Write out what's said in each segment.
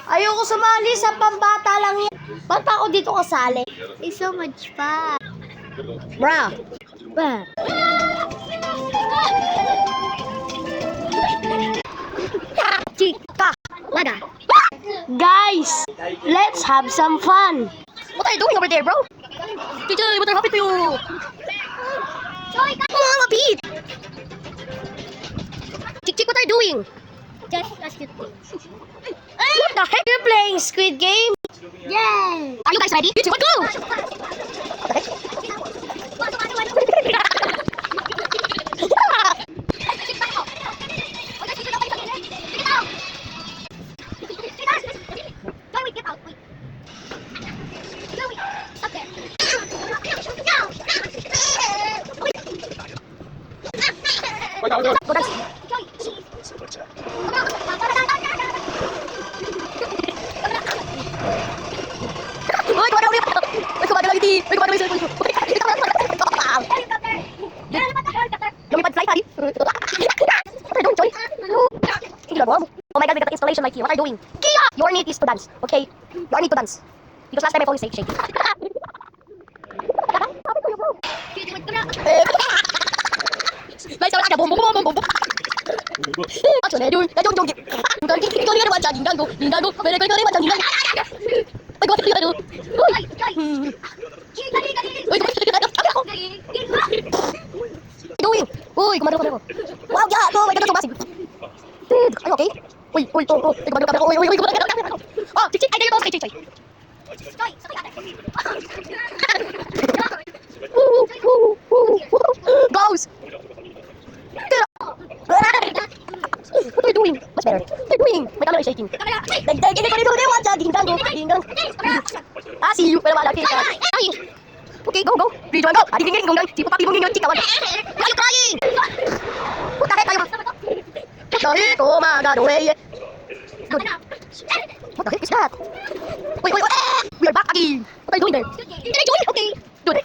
Ayoko sumali sa pambata lang yan. Ba't pa ako dito kasali? It's so much fun. Bruh. Bruh. Chika. Wada. Guys, let's have some fun. What are you doing over there, bro? Teacher, what happened to you? Mga Pete! Chick, what are you doing? Just ask you. What the heck? You're playing Squid Game? Yay! Are you guys ready? Let's go! Oh my god, we got the installation like you. What are you doing? Kia! Your need is to dance, okay? Your need to dance. Because last time I phone is shake. Guys, ada bom bom bom bom bom. Action, Edun. Edun, jom. Bukan kita ni ada macam dingdang tu. Dingdang tu. Mereka ni macam dingdang. Baik, baik, aduh. Doing. Uy, kemana? Wow, ya, tu mereka tu masih. Are you okay? Uy, kemana? Uy, kemana? Oh, cik, ada yang bawa cik. Goes. What are you doing? Much better. What are you doing? My camera is shaking. Ah, see you. Okay, go. Please go. Tipo papi mong chika. Why are you crying? What the heck are you? Oh my god, away. Good. What the heck is that? Wait. We are back again. What are you doing there? Can I join? Okay. Good.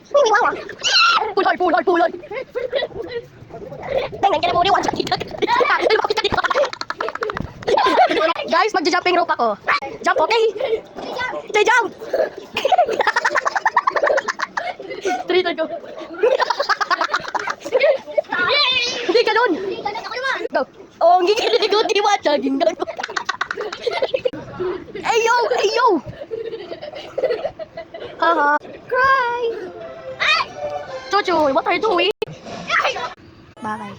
Pull hard. Guys, magja-jumping rope ako. Jump, okay? Okay, jump! 3, go. Hindi ganun! Go! Oh, hindi ko diwatsagin. Ayo! Haha. Cry! Chuchu, what are you doing? Bye.